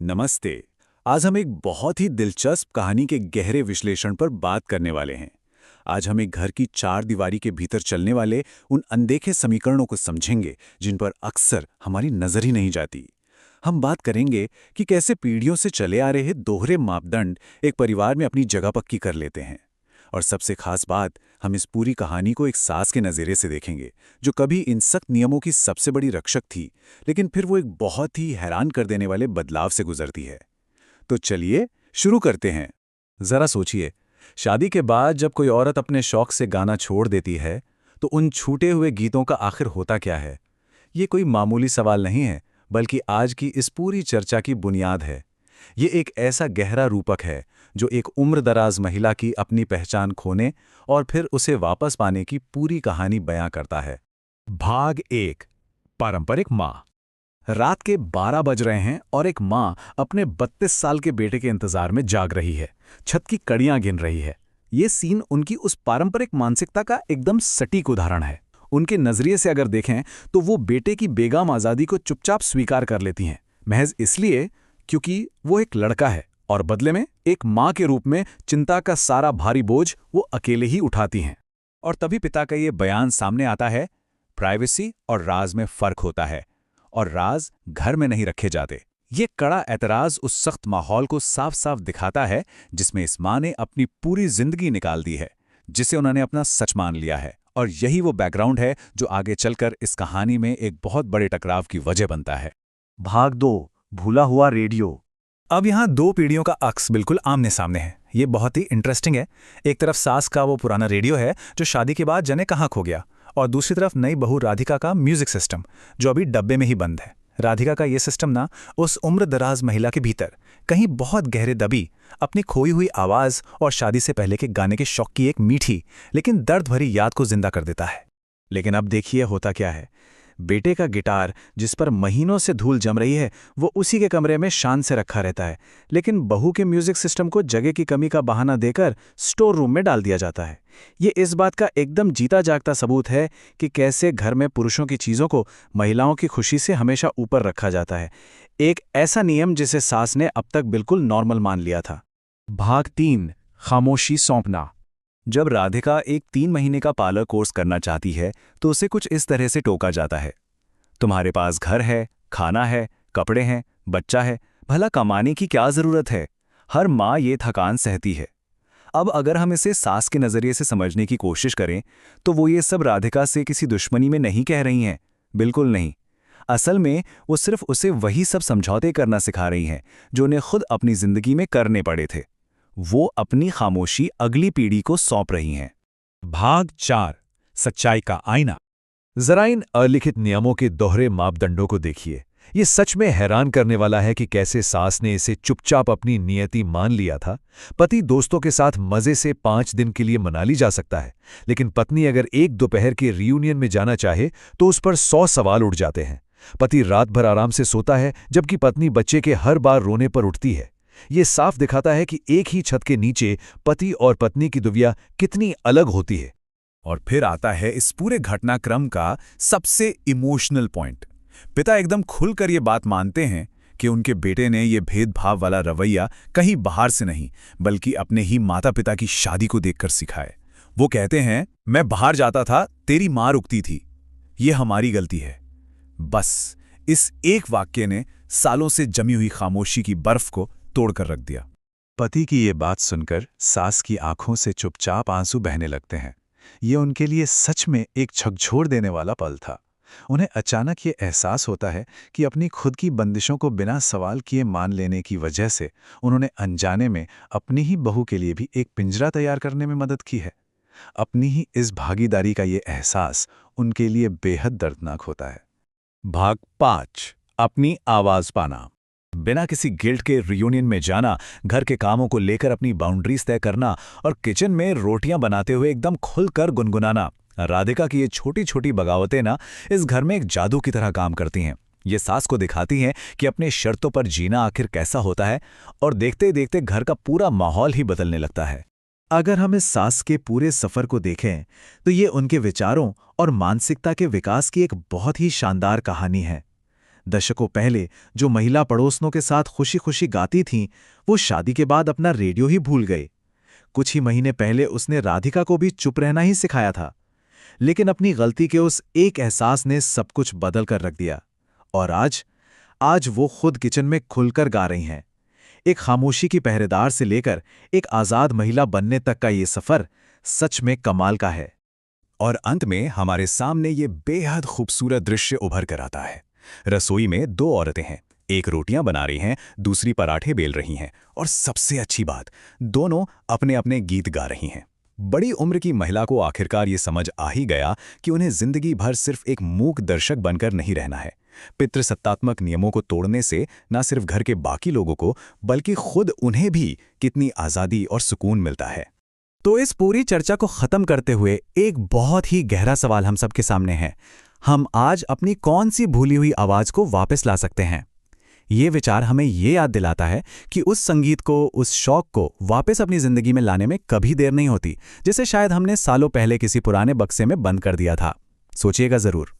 नमस्ते। आज हम एक बहुत ही दिलचस्प कहानी के गहरे विश्लेषण पर बात करने वाले हैं। आज हम एक घर की चार दीवारी के भीतर चलने वाले उन अनदेखे समीकरणों को समझेंगे जिन पर अक्सर हमारी नजर ही नहीं जाती। हम बात करेंगे कि कैसे पीढ़ियों से चले आ रहे दोहरे मापदंड एक परिवार में अपनी जगह पक्की कर लेते हैं। और सबसे खास बात, हम इस पूरी कहानी को एक सास के नज़रिए से देखेंगे, जो कभी इन सख्त नियमों की सबसे बड़ी रक्षक थी, लेकिन फिर वो एक बहुत ही हैरान कर देने वाले बदलाव से गुजरती है। तो चलिए शुरू करते हैं। जरा सोचिए, शादी के बाद जब कोई औरत अपने शौक से गाना छोड़ देती है, तो उन छूटे हुए गीतों का आखिर होता क्या है? ये कोई मामूली सवाल नहीं है, बल्कि आज की इस पूरी चर्चा की बुनियाद है। ये एक ऐसा गहरा रूपक है जो एक उम्रदराज महिला की अपनी पहचान खोने और फिर उसे वापस पाने की पूरी कहानी बयां करता है। भाग 1। पारंपरिक माँ। रात के 12 बज रहे हैं और एक माँ अपने 32 साल के बेटे के इंतजार में जाग रही है, छत की कड़ियां गिन रही है। ये सीन उनकी उस पारंपरिक मानसिकता का एकदम सटीक उदाहरण है। उनके नजरिए से अगर देखें तो वो बेटे की बेगाम आज़ादी को चुपचाप स्वीकार कर लेती हैं, महज इसलिए क्योंकि वो एक लड़का है और बदले में एक माँ के रूप में चिंता का सारा भारी बोझ वो अकेले ही उठाती हैं। और तभी पिता का ये बयान सामने आता है, प्राइवेसी और राज में फर्क होता है, और राज घर में नहीं रखे जाते। ये कड़ा एतराज उस सख्त माहौल को साफ साफ दिखाता है जिसमें इस माँ ने अपनी पूरी जिंदगी निकाल दी है, जिसे उन्होंने अपना सच मान लिया है। और यही वो बैकग्राउंड है जो आगे चलकर इस कहानी में एक बहुत बड़े टकराव की वजह बनता है। भाग 2। भूला हुआ रेडियो। अब यहाँ दो पीढ़ियों का अक्स बिल्कुल आमने सामने है। ये बहुत ही इंटरेस्टिंग है। एक तरफ सास का वो पुराना रेडियो है जो शादी के बाद जाने कहाँ खो गया, और दूसरी तरफ नई बहू राधिका का म्यूजिक सिस्टम जो अभी डब्बे में ही बंद है। राधिका का ये सिस्टम ना उस उम्रदराज महिला के भीतर कहीं बहुत गहरे दबी अपनी खोई हुई आवाज़ और शादी से पहले के गाने के शौक की एक मीठी लेकिन दर्द भरी याद को जिंदा कर देता है। लेकिन अब देखिए होता क्या है। बेटे का गिटार जिस पर महीनों से धूल जम रही है, वो उसी के कमरे में शान से रखा रहता है, लेकिन बहू के म्यूजिक सिस्टम को जगह की कमी का बहाना देकर स्टोर रूम में डाल दिया जाता है। ये इस बात का एकदम जीता जागता सबूत है कि कैसे घर में पुरुषों की चीज़ों को महिलाओं की खुशी से हमेशा ऊपर रखा जाता है। एक ऐसा नियम जिसे सास ने अब तक बिल्कुल नॉर्मल मान लिया था। भाग 3। खामोशी सौंपना। जब राधिका एक 3 महीने का पार्लर कोर्स करना चाहती है तो उसे कुछ इस तरह से टोका जाता है, तुम्हारे पास घर है, खाना है, कपड़े हैं, बच्चा है, भला कमाने की क्या जरूरत है? हर माँ ये थकान सहती है। अब अगर हम इसे सास के नज़रिए से समझने की कोशिश करें तो वो ये सब राधिका से किसी दुश्मनी में नहीं कह रही हैं, बिल्कुल नहीं। असल में वो सिर्फ उसे वही सब समझौते करना सिखा रही हैं जो उन्हें खुद अपनी जिंदगी में करने पड़े थे। वो अपनी खामोशी अगली पीढ़ी को सौंप रही हैं। भाग 4। सच्चाई का आईना। जरा इन अलिखित नियमों के दोहरे मापदंडों को देखिए। ये सच में हैरान करने वाला है कि कैसे सास ने इसे चुपचाप अपनी नियति मान लिया था। पति दोस्तों के साथ मजे से 5 दिन के लिए मना ली जा सकता है, लेकिन पत्नी अगर एक दोपहर के रियूनियन में जाना चाहे तो उस पर 100 सवाल उठ जाते हैं। पति रात भर आराम से सोता है जबकि पत्नी बच्चे के हर बार रोने पर उठती है। ये साफ दिखाता है कि एक ही छत के नीचे पति और पत्नी की दुविधा कितनी अलग होती है। और फिर आता है इस पूरे घटनाक्रम का सबसे इमोशनल पॉइंट। पिता एकदम खुलकर ये बात मानते हैं कि उनके बेटे ने ये भेदभाव वाला रवैया कहीं बाहर से नहीं बल्कि अपने ही माता पिता की शादी को देखकर सीखा है। वो कहते हैं, मैं बाहर जाता था, तेरी माँ रुकती थी, ये हमारी गलती है। बस इस एक वाक्य ने सालों से जमी हुई खामोशी की बर्फ को तोड़कर रख दिया। पति की ये बात सुनकर सास की आंखों से चुपचाप आंसू बहने लगते हैं। ये उनके लिए सच में एक झकझोर देने वाला पल था। उन्हें अचानक ये एहसास होता है कि अपनी खुद की बंदिशों को बिना सवाल किए मान लेने की वजह से उन्होंने अनजाने में अपनी ही बहू के लिए भी एक पिंजरा तैयार करने में मदद की है। अपनी ही इस भागीदारी का ये एहसास उनके लिए बेहद दर्दनाक होता है। भाग 5। अपनी आवाज पाना। बिना किसी गिल्ट के रियूनियन में जाना, घर के कामों को लेकर अपनी बाउंड्रीज तय करना और किचन में रोटियां बनाते हुए एकदम खुलकर गुनगुनाना। राधिका की ये छोटी छोटी बगावतें ना इस घर में एक जादू की तरह काम करती हैं। ये सास को दिखाती हैं कि अपने शर्तों पर जीना आखिर कैसा होता है, और देखते देखते घर का पूरा माहौल ही बदलने लगता है। अगर हम इस सास के पूरे सफर को देखें तो ये उनके विचारों और मानसिकता के विकास की एक बहुत ही शानदार कहानी है। दशकों पहले जो महिला पड़ोसनों के साथ खुशी खुशी गाती थीं, वो शादी के बाद अपना रेडियो ही भूल गई। कुछ ही महीने पहले उसने राधिका को भी चुप रहना ही सिखाया था। लेकिन अपनी गलती के उस एक एहसास ने सब कुछ बदल कर रख दिया। और आज वो खुद किचन में खुलकर गा रही हैं। एक खामोशी की पहरेदार से लेकर एक आज़ाद महिला बनने तक का ये सफ़र सच में कमाल का है। और अंत में हमारे सामने ये बेहद खूबसूरत दृश्य उभर कर आता है। रसोई में दो औरतें हैं, एक रोटियां बना रही हैं, दूसरी पराठे बेल रही हैं, और सबसे अच्छी बात, दोनों अपने अपने गीत गा रही हैं। बड़ी उम्र की महिला को आखिरकार ये समझ आ ही गया कि उन्हें जिंदगी भर सिर्फ एक मूक दर्शक बनकर नहीं रहना है। पितृसत्तात्मक नियमों को तोड़ने से न सिर्फ घर के बाकी लोगों को, बल्कि खुद उन्हें भी कितनी आज़ादी और सुकून मिलता है। तो इस पूरी चर्चा को खत्म करते हुए एक बहुत ही गहरा सवाल हम सबके सामने है। हम आज अपनी कौन सी भूली हुई आवाज को वापस ला सकते हैं? ये विचार हमें ये याद दिलाता है कि उस संगीत को, उस शौक को वापस अपनी जिंदगी में लाने में कभी देर नहीं होती, जिसे शायद हमने सालों पहले किसी पुराने बक्से में बंद कर दिया था। सोचिएगा जरूर।